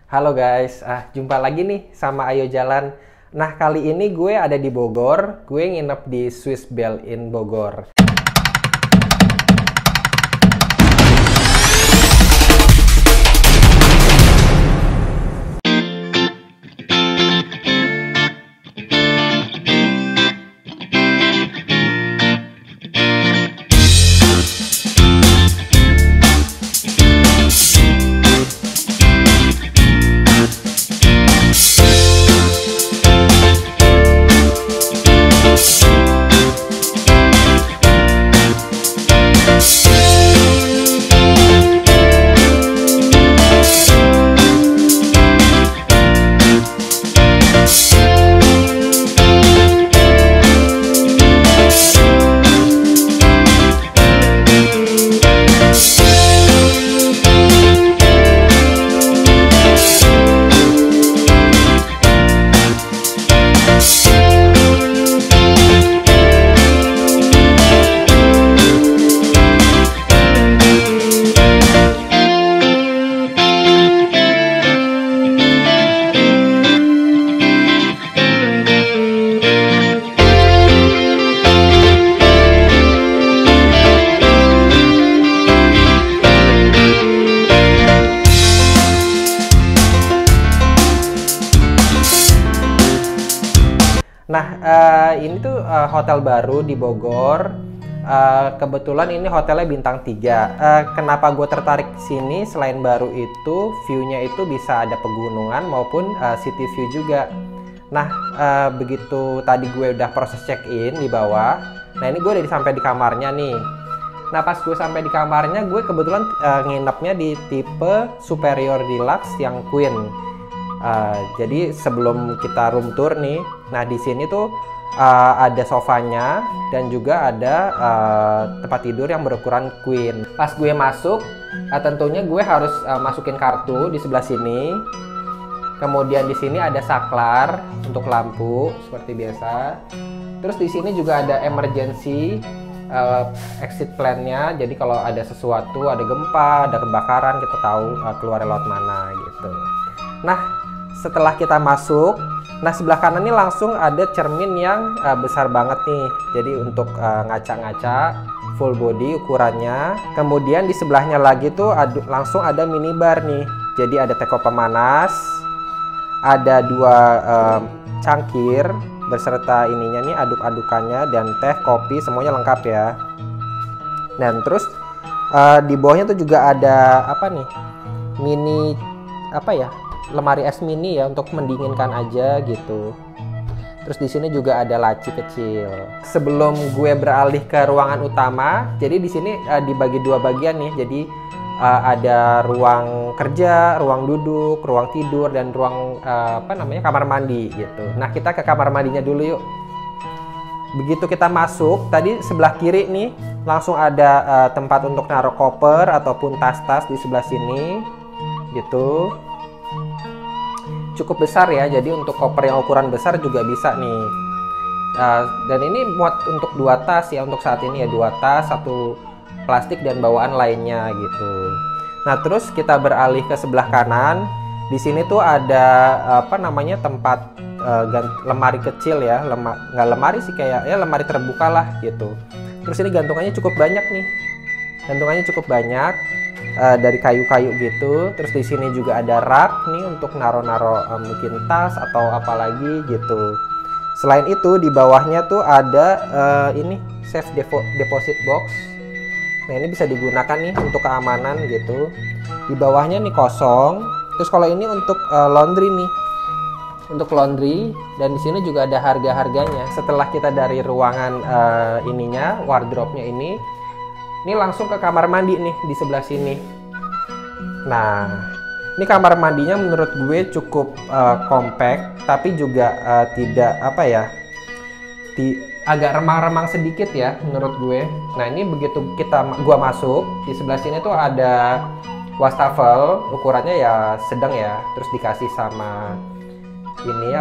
Halo guys, jumpa lagi nih sama Ayo Jalan. Nah, kali ini gue ada di Bogor, gue nginep di Swiss Bell Inn Bogor. Nah, ini tuh hotel baru di Bogor. Kebetulan ini hotelnya bintang 3. Kenapa gue tertarik sini selain baru itu, view-nya itu bisa ada pegunungan maupun city view juga. Nah, begitu tadi gue udah proses check-in di bawah. Nah, ini gue udah sampai di kamarnya nih. Nah, pas gue sampai di kamarnya, gue kebetulan nginepnya di tipe Superior Deluxe yang Queen. Jadi sebelum kita room tour nih, nah di sini tuh ada sofanya dan juga ada tempat tidur yang berukuran queen. Pas gue masuk, tentunya gue harus masukin kartu di sebelah sini. Kemudian di sini ada saklar untuk lampu seperti biasa. Terus di sini juga ada emergency exit plan-nya. Jadi kalau ada sesuatu, ada gempa, ada kebakaran, kita tahu keluar lewat mana gitu. Nah, setelah kita masuk, nah sebelah kanan ini langsung ada cermin yang besar banget nih. Jadi untuk ngaca-ngaca full body ukurannya. Kemudian di sebelahnya lagi tuh langsung ada minibar nih. Jadi ada teko pemanas, ada 2 cangkir beserta ininya nih aduk-adukannya dan teh, kopi semuanya lengkap ya. Dan terus di bawahnya tuh juga ada apa nih? Mini apa ya? Lemari es mini ya untuk mendinginkan aja gitu. Terus di sini juga ada laci kecil. Sebelum gue beralih ke ruangan utama, jadi di sini dibagi 2 bagian nih. Jadi ada ruang kerja, ruang duduk, ruang tidur dan ruang kamar mandi gitu. Nah, kita ke kamar mandinya dulu yuk. Begitu kita masuk, tadi sebelah kiri nih langsung ada tempat untuk naruh koper ataupun tas-tas di sebelah sini gitu. Cukup besar ya, jadi untuk koper yang ukuran besar juga bisa nih. Dan ini muat untuk 2 tas ya, untuk saat ini ya 2 tas, 1 plastik dan bawaan lainnya gitu. Nah, terus kita beralih ke sebelah kanan. Di sini tuh ada tempat lemari kecil ya, nggak lemari sih, kayak ya lemari terbuka lah gitu. Terus ini gantungannya cukup banyak nih, dari kayu-kayu gitu. Terus di sini juga ada rak nih untuk naro-naro mungkin tas atau apalagi gitu. Selain itu di bawahnya tuh ada ini safe deposit box. Nah, ini bisa digunakan nih untuk keamanan gitu. Di bawahnya nih kosong. Terus kalau ini untuk laundry nih, untuk laundry, dan di sini juga ada harga-harganya. Setelah kita dari ruangan wardrobe-nya ini langsung ke kamar mandi nih di sebelah sini. Nah, ini kamar mandinya menurut gue cukup compact, tapi juga tidak agak remang-remang sedikit ya menurut gue. Nah, ini begitu gua masuk, di sebelah sini tuh ada wastafel, ukurannya ya sedang ya. Terus dikasih sama ini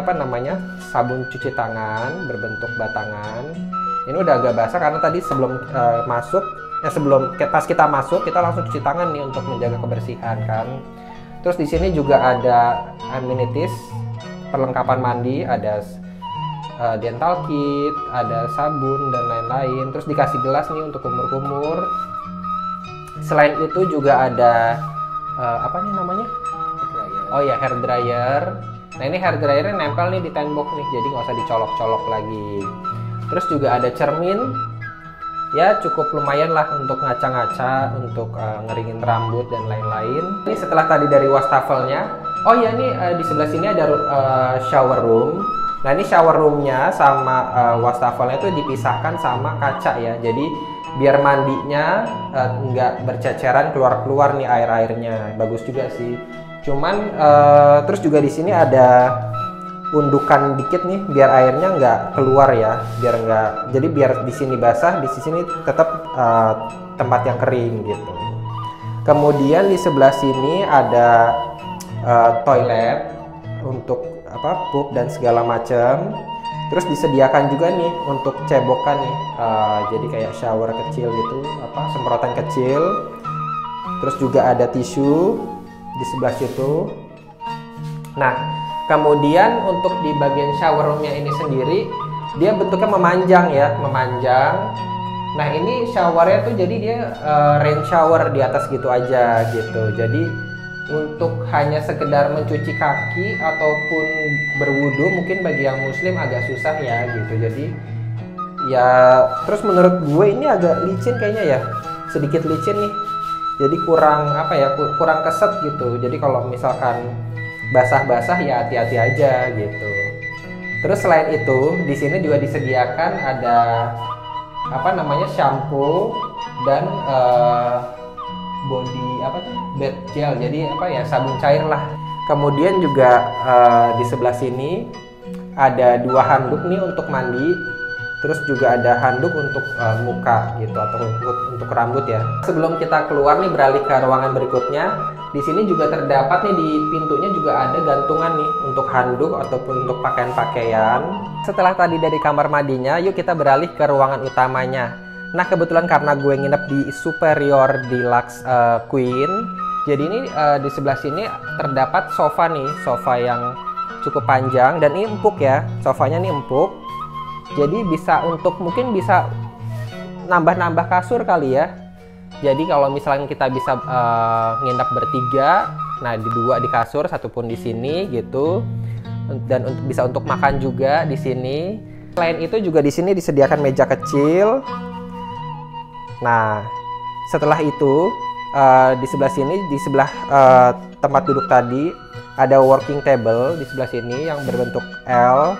sabun cuci tangan berbentuk batangan. Ini udah agak basah karena tadi sebelum pas kita masuk kita langsung cuci tangan nih untuk menjaga kebersihan kan. Terus di sini juga ada amenities, perlengkapan mandi, ada dental kit, ada sabun dan lain-lain. Terus dikasih gelas nih untuk kumur-kumur. Selain itu juga ada apa nih namanya? Oh ya, hair dryer. Nah ini hair dryernya nempel nih di tembok nih, jadi nggak usah dicolok-colok lagi. Terus juga ada cermin. Ya cukup lumayan lah untuk ngaca-ngaca, untuk ngeringin rambut dan lain-lain. Ini setelah tadi dari wastafelnya. Oh ya, ini di sebelah sini ada shower room. Nah ini shower roomnya sama wastafelnya itu dipisahkan sama kaca ya. Jadi biar mandinya nggak berceceran keluar-keluar nih air-airnya. Bagus juga sih. Cuman terus juga di sini ada undukan dikit nih biar airnya nggak keluar ya, jadi biar di sini basah, di sini tetap tempat yang kering gitu. Kemudian di sebelah sini ada toilet untuk pup dan segala macam. Terus disediakan juga nih untuk cebokan nih, jadi kayak shower kecil gitu, semprotan kecil. Terus juga ada tisu di sebelah situ. Nah, kemudian untuk di bagian shower roomnya ini sendiri, dia bentuknya memanjang ya, memanjang. Nah ini showernya tuh jadi dia rain shower di atas gitu aja gitu. Jadi untuk hanya sekedar mencuci kaki ataupun berwudu mungkin bagi yang muslim agak susah ya gitu. Jadi ya terus menurut gue ini agak licin kayaknya ya, sedikit licin nih. Jadi kurang kurang keset gitu. Jadi kalau misalkan basah-basah ya hati-hati aja gitu. Terus selain itu di sini juga disediakan ada shampoo dan body bed gel. Jadi sabun cair lah. Kemudian juga di sebelah sini ada 2 handuk nih untuk mandi. Terus juga ada handuk untuk muka gitu atau untuk rambut ya. Sebelum kita keluar nih beralih ke ruangan berikutnya, di sini juga terdapat nih di pintunya juga ada gantungan nih untuk handuk ataupun untuk pakaian-pakaian. Setelah tadi dari kamar mandinya, yuk kita beralih ke ruangan utamanya. Nah kebetulan karena gue nginep di Superior Deluxe Queen, jadi ini di sebelah sini terdapat sofa nih, sofa yang cukup panjang dan ini empuk ya, sofanya nih empuk. Jadi mungkin bisa nambah-nambah kasur kali ya. Jadi kalau misalnya kita bisa nginap bertiga, nah di 2 di kasur, 1 pun di sini gitu. Dan bisa untuk makan juga di sini. Selain itu juga di sini disediakan meja kecil. Nah, setelah itu di sebelah sini, di sebelah tempat duduk tadi ada working table di sebelah sini yang berbentuk L.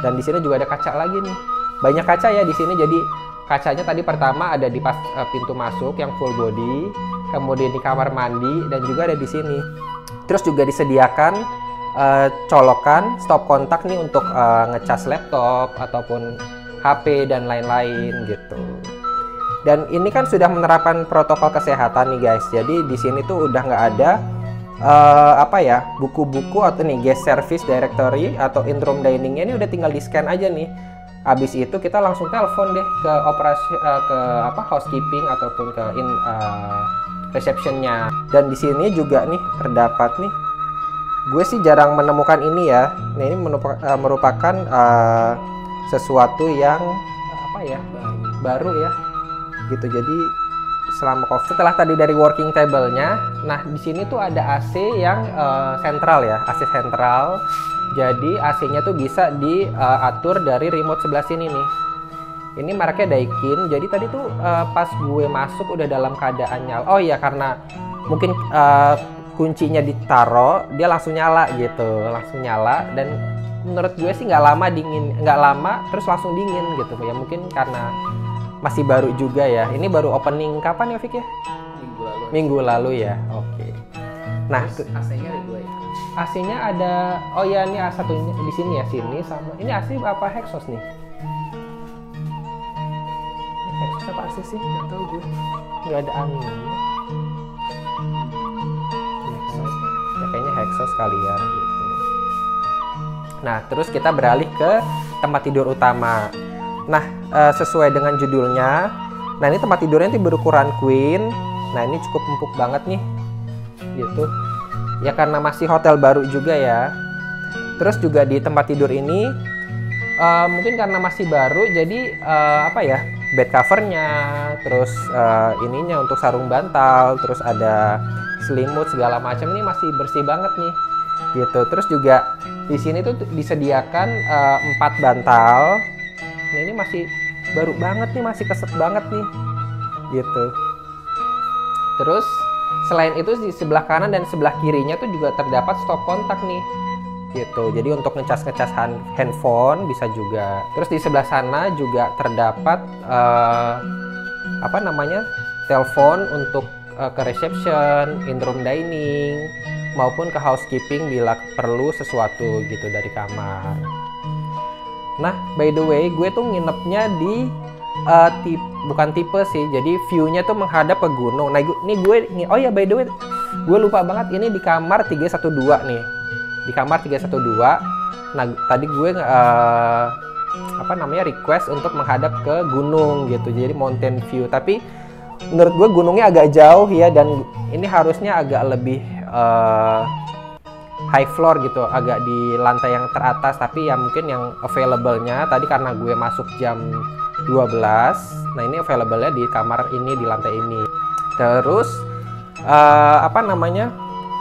Dan di sini juga ada kaca lagi nih. Banyak kaca ya di sini. Jadi kacanya tadi pertama ada di pas pintu masuk yang full body, kemudian di kamar mandi dan juga ada di sini. Terus juga disediakan colokan stop kontak nih untuk ngecas laptop ataupun HP dan lain-lain gitu. Dan ini kan sudah menerapkan protokol kesehatan nih guys. Jadi di sini tuh udah nggak ada buku-buku atau nih guest service directory atau in-room diningnya, ini udah tinggal di scan aja nih. Habis itu kita langsung telepon deh ke housekeeping ataupun ke receptionnya. Dan di sini juga nih terdapat nih, gue sih jarang menemukan ini ya. Nah ini merupakan sesuatu yang baru ya gitu. Jadi selama COVID, setelah tadi dari working table-nya, nah di sini tuh ada AC yang sentral ya, AC sentral. Jadi AC-nya tuh bisa diatur dari remote sebelah sini nih. Ini mereknya Daikin. Jadi tadi tuh pas gue masuk udah dalam keadaan nyala. Oh iya, karena mungkin kuncinya ditaro, dia langsung nyala gitu, langsung nyala. Dan menurut gue sih nggak lama terus langsung dingin gitu ya. Mungkin karena masih baru juga ya. Ini baru opening kapan ya, Fik ya? Minggu lalu ya. Oke. Nah, AC-nya ada 2 ya? AC-nya ada, oh ya ini satunya di sini ya, sini sama. Ini AC apa Hexos nih? Hexos apa AC sih? Nggak tahu gue. Nggak ada angin. Hexos. Ya kayaknya Hexos kali ya gitu. Nah, terus kita beralih ke tempat tidur utama. Nah, sesuai dengan judulnya, nah ini tempat tidurnya berukuran queen. Nah ini cukup empuk banget nih gitu. ya karena masih hotel baru juga ya. Terus juga di tempat tidur ini mungkin karena masih baru, jadi apa ya, bed covernya, terus ininya untuk sarung bantal, terus ada selimut segala macam ini masih bersih banget nih, gitu. Terus juga di sini tuh disediakan 4 bantal. Nah ini masih baru banget nih, masih keset banget nih, gitu. Terus selain itu di sebelah kanan dan sebelah kirinya tuh juga terdapat stop kontak nih, gitu. Jadi untuk ngecas handphone bisa juga. Terus di sebelah sana juga terdapat apa namanya, telepon untuk ke reception, in room dining, maupun ke housekeeping bila perlu sesuatu gitu dari kamar. Nah, by the way, gue tuh nginepnya di bukan tipe sih, jadi view-nya tuh menghadap ke gunung. Nah, oh ya, by the way, gue lupa banget, ini di kamar 312 nih. Di kamar 312. Nah, tadi gue apa namanya, request untuk menghadap ke gunung gitu, jadi mountain view. Tapi menurut gue gunungnya agak jauh ya, dan ini harusnya agak lebih high floor gitu, agak di lantai yang teratas. Tapi ya mungkin yang available-nya tadi karena gue masuk jam 12, nah ini available-nya di kamar ini, di lantai ini. Terus apa namanya,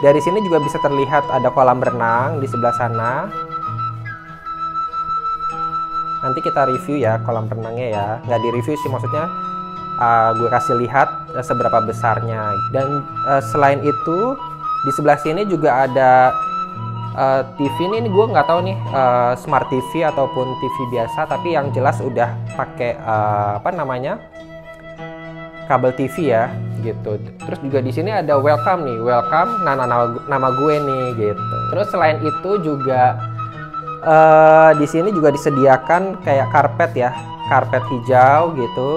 dari sini juga bisa terlihat ada kolam renang di sebelah sana. Nanti kita review ya kolam renangnya ya. Nggak di-review sih, maksudnya gue kasih lihat seberapa besarnya. Dan selain itu di sebelah sini juga ada TV. Ini gue nggak tahu nih smart TV ataupun TV biasa, tapi yang jelas udah pakai apa namanya, kabel TV ya, gitu. Terus juga di sini ada welcome nih, welcome nama gue nih, gitu. Terus selain itu juga di sini juga disediakan kayak karpet ya, karpet hijau gitu.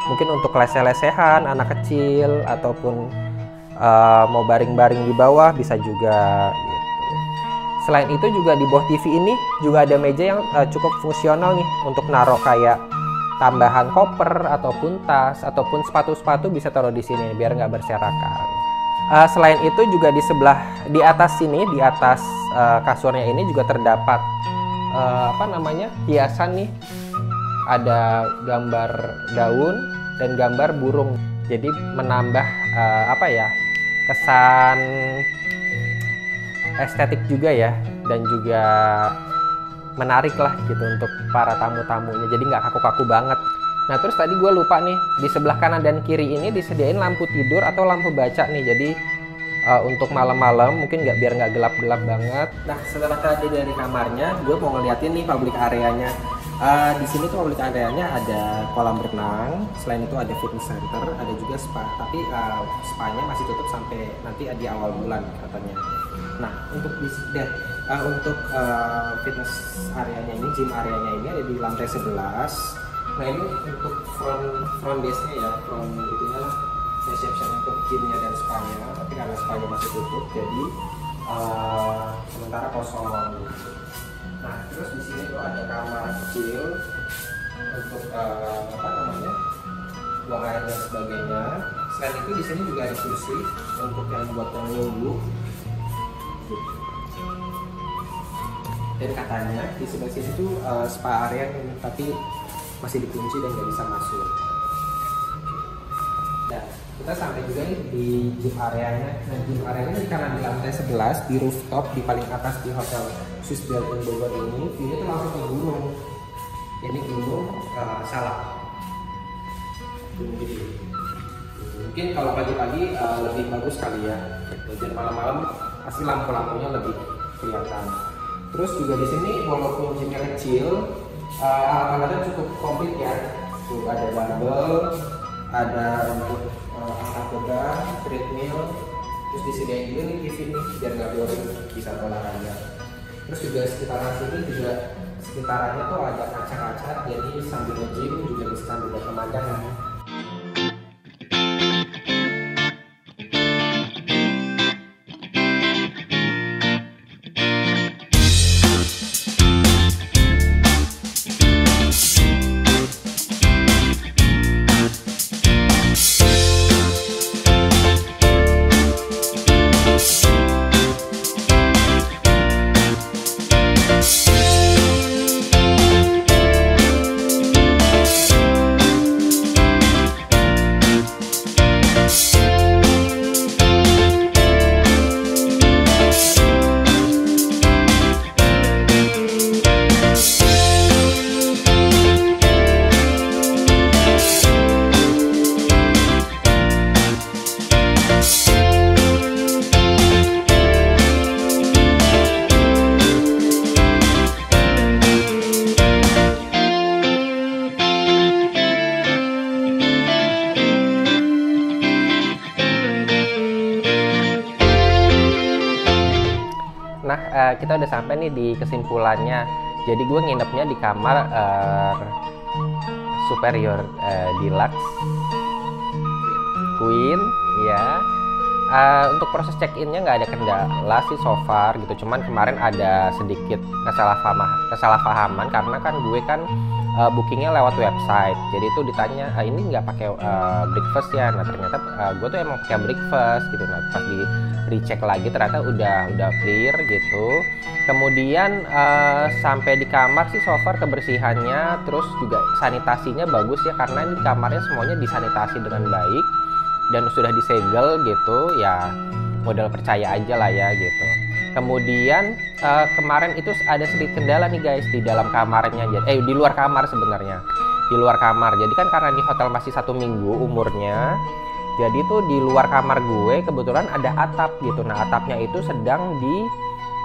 Mungkin untuk lese-lesehan anak kecil ataupun mau baring-baring di bawah bisa juga, gitu. Selain itu juga di bawah TV ini juga ada meja yang cukup fungsional nih untuk naruh kayak tambahan koper ataupun tas ataupun sepatu-sepatu, bisa taruh di sini biar nggak berserakan. Selain itu juga di atas sini, di atas kasurnya ini juga terdapat apa namanya, hiasan nih. Ada gambar daun dan gambar burung. Jadi menambah apa ya, kesan estetik juga ya, dan juga menarik lah gitu untuk para tamu-tamunya, jadi nggak kaku-kaku banget. Nah terus tadi gue lupa nih, di sebelah kanan dan kiri ini disediain lampu tidur atau lampu baca nih, jadi untuk malam-malam mungkin biar nggak gelap-gelap banget. Nah setelah tadi dari kamarnya, gue mau ngeliatin nih public areanya. Di sini tuh public areanya ada kolam renang, selain itu ada fitness center, ada juga spa, tapi spa-nya masih tutup sampai nanti di awal bulan katanya. Nah untuk fitness areanya ini, gym areanya ini ada di lantai 11. Nah ini untuk front desk-nya ya, front itunya reception untuk gymnya dan spa-nya, tapi karena spa-nya masih tutup jadi sementara kosong gitu. Nah terus di sini tuh ada kamar kecil untuk apa namanya, buang air dan sebagainya. Selain itu di sini juga ada kursi untuk yang buat menunggu. Dan katanya di sebelah sini tuh spa area, tapi masih dikunci dan nggak bisa masuk. Nah, kita sampai juga nih di gym areanya. Nah, gym areanya ini karena di lantai 11 di rooftop di paling atas di hotel Swiss Berlin Bogor ini, ini tuh langsung ke gunung. Ini gunung Salak. Gunung gede. Mungkin kalau pagi-pagi lebih bagus kali ya. Dan malam-malam pasti lampu-lampunya lebih kelihatan. Terus juga di sini walaupun gymnya kecil, alat-alatnya cukup komplit ya. Tuh ada barbel, ada untuk angkat beban, treadmill, terus disediain juga nih TV nih biar nggak boring, bisa olahraga. Terus juga sekitaran sini juga sekitarannya tuh ada kaca-kaca, jadi sambil nge-gym juga bisa sambil lihat pemandangan. Nah, kita udah sampai nih di kesimpulannya. Jadi gue nginepnya di kamar Superior Deluxe Queen, ya. Untuk proses check-innya nggak ada kendala sih so far gitu. Cuman kemarin ada sedikit kesalahpahaman karena kan gue kan bookingnya lewat website. Jadi itu ditanya ini nggak pakai breakfast ya. Nah ternyata gue tuh emang pakai breakfast gitu. Nah pas di recheck lagi ternyata udah clear gitu. Kemudian sampai di kamar sih so far kebersihannya, terus juga sanitasinya bagus ya, karena ini kamarnya semuanya disanitasi dengan baik dan sudah disegel gitu ya, modal percaya aja lah ya gitu. Kemudian kemarin itu ada sedikit kendala nih guys di dalam kamarnya, di luar kamar sebenarnya, di luar kamar. Jadi kan karena di hotel masih 1 minggu umurnya, jadi tuh di luar kamar gue kebetulan ada atap gitu. Nah atapnya itu sedang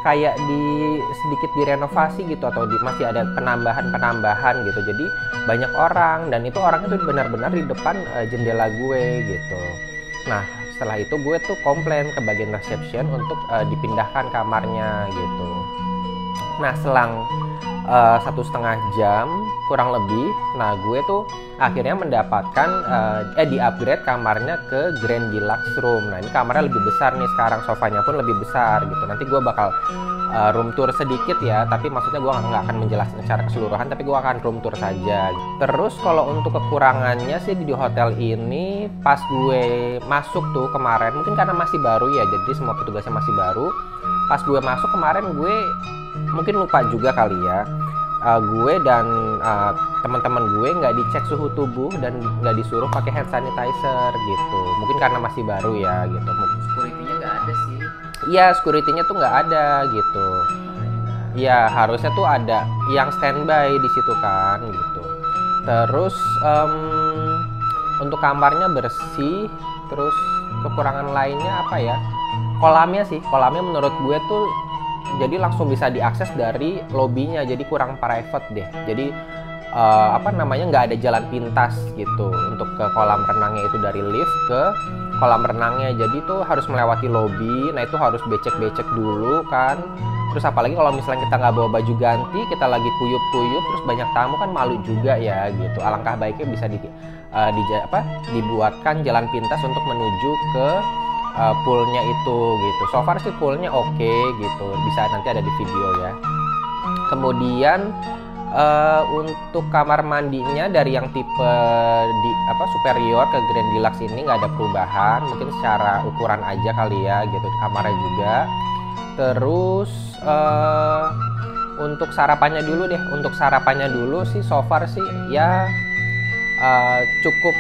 kayak sedikit direnovasi gitu, atau masih ada penambahan gitu. Jadi banyak orang, dan itu orang itu benar-benar di depan jendela gue gitu. Nah setelah itu gue tuh komplain ke bagian reception untuk dipindahkan kamarnya gitu. Nah selang 1,5 jam kurang lebih, nah gue tuh akhirnya mendapatkan di-upgrade kamarnya ke Grand Deluxe Room. Nah ini kamarnya lebih besar nih sekarang, sofanya pun lebih besar gitu. Nanti gue bakal room tour sedikit ya, tapi maksudnya gue nggak akan menjelaskan secara keseluruhan, tapi gue akan room tour saja. Terus kalau untuk kekurangannya sih di hotel ini, pas gue masuk tuh kemarin, mungkin karena masih baru ya, jadi semua petugasnya masih baru. Pas gue masuk kemarin, gue mungkin lupa juga kali ya, gue dan teman-teman gue nggak dicek suhu tubuh dan nggak disuruh pakai hand sanitizer gitu. Mungkin karena masih baru ya gitu. Security-nya nggak ada sih. Iya, security-nya tuh nggak ada gitu. Iya, harusnya tuh ada yang standby di situ kan gitu. Terus untuk kamarnya bersih. Terus kekurangan lainnya apa ya? Kolamnya menurut gue tuh jadi langsung bisa diakses dari lobbynya, jadi kurang private deh. Jadi nggak ada jalan pintas gitu untuk ke kolam renangnya, itu dari lift ke kolam renangnya. Jadi tuh harus melewati lobby. Nah itu harus becek-becek dulu kan. Terus apalagi kalau misalnya kita nggak bawa baju ganti, kita lagi kuyup-kuyup, terus banyak tamu kan malu juga ya gitu. Alangkah baiknya bisa dibuatkan jalan pintas untuk menuju ke poolnya itu gitu. So far sih poolnya oke gitu, bisa nanti ada di video ya. Kemudian untuk kamar mandinya dari yang tipe superior ke Grand Deluxe ini nggak ada perubahan, mungkin secara ukuran aja kali ya gitu, kamarnya juga. Terus untuk sarapannya dulu sih so far sih ya cukup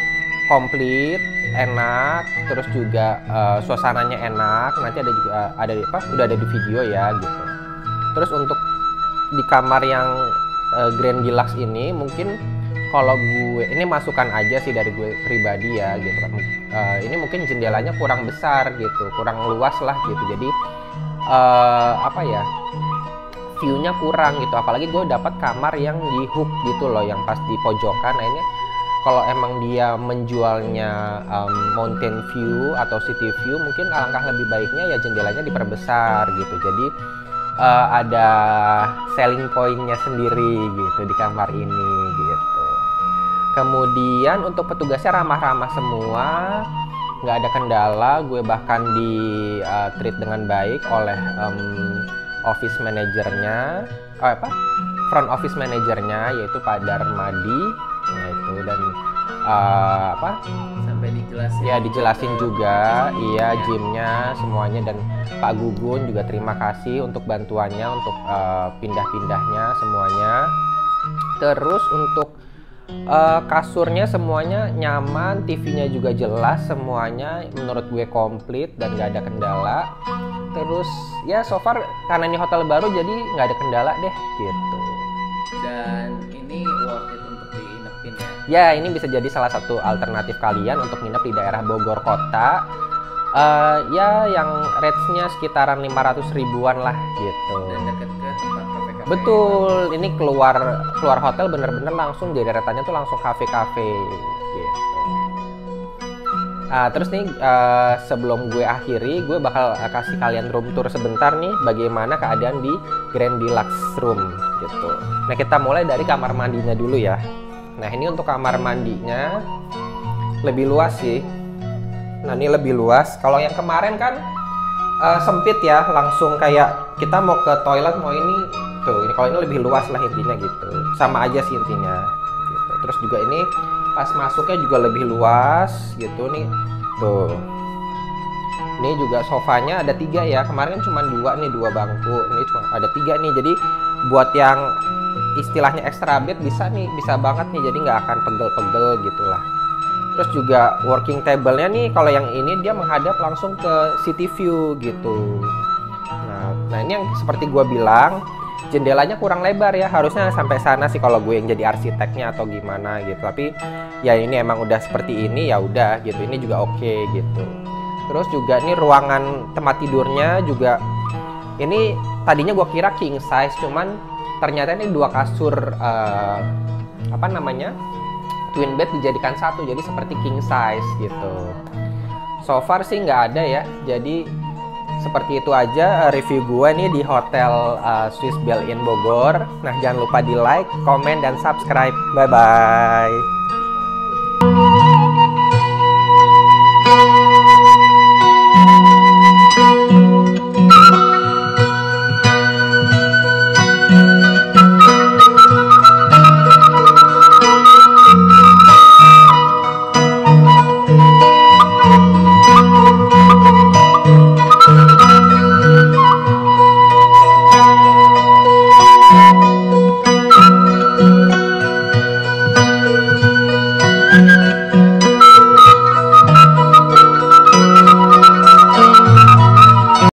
komplit, enak, terus juga suasananya enak. Nanti udah ada di video ya gitu. Terus untuk di kamar yang Grand Deluxe ini, mungkin kalau gue ini masukan aja sih dari gue pribadi ya gitu kan, ini mungkin jendelanya kurang besar gitu, kurang luas lah gitu. Jadi view-nya kurang gitu. Apalagi gue dapat kamar yang di hook gitu loh, yang pas di pojokan. Nah ini kalau emang dia menjualnya mountain view atau city view, mungkin alangkah lebih baiknya ya jendelanya diperbesar gitu. Jadi ada selling point-nya sendiri gitu di kamar ini gitu. Kemudian untuk petugasnya ramah-ramah semua, nggak ada kendala. Gue bahkan di treat dengan baik oleh office manajernya, front office manajernya, yaitu Pak Darmadi. Nah itu, dan sampai dijelasin ya, dijelasin juga iya gymnya semuanya. Dan Pak Gugun juga terima kasih untuk bantuannya untuk pindah-pindahnya semuanya. Terus untuk kasurnya semuanya nyaman, TV-nya juga jelas, semuanya menurut gue komplit dan gak ada kendala. Terus ya so far karena ini hotel baru jadi nggak ada kendala deh gitu. Dan ini worth it untuk diinepin ya? Ya ini bisa jadi salah satu alternatif kalian untuk nginep di daerah Bogor kota. Ya yang rates-nya sekitaran 500 ribuan lah gitu. Dan deket ke tempat kafe-kafe. Betul, ini keluar hotel bener-bener langsung, jadi deretannya tuh langsung kafe-kafe gitu. Terus nih sebelum gue akhiri, gue bakal kasih kalian room tour sebentar nih bagaimana keadaan di Grand Deluxe Room gitu. Nah kita mulai dari kamar mandinya dulu ya. Nah ini untuk kamar mandinya lebih luas sih. Nah ini lebih luas. Kalau yang kemarin kan sempit ya, langsung kayak kita mau ke toilet mau ini tuh. Ini kalau ini lebih luas lah intinya gitu. Sama aja sih intinya. Gitu. Terus juga ini pas masuknya juga lebih luas gitu nih tuh. Ini juga sofanya ada 3 ya, kemarin kan cuma 2 nih, 2 bangku, ini cuma ada 3 nih. Jadi buat yang istilahnya extra bed bisa nih, bisa banget nih, jadi nggak akan pegel-pegel gitulah. Terus juga working table-nya nih, kalau yang ini dia menghadap langsung ke city view gitu. Nah ini yang seperti gua bilang, jendelanya kurang lebar ya, harusnya sampai sana sih kalau gue yang jadi arsiteknya atau gimana gitu. Tapi ya ini emang udah seperti ini, ya udah gitu. Ini juga oke gitu. Terus juga ini ruangan tempat tidurnya juga, ini tadinya gue kira king size, cuman ternyata ini 2 kasur apa namanya, twin bed dijadikan 1, jadi seperti king size gitu. So far sih nggak ada ya, jadi seperti itu aja review gue nih di Hotel Swiss Bell Inn Bogor. Nah jangan lupa di like, komen, dan subscribe. Bye bye.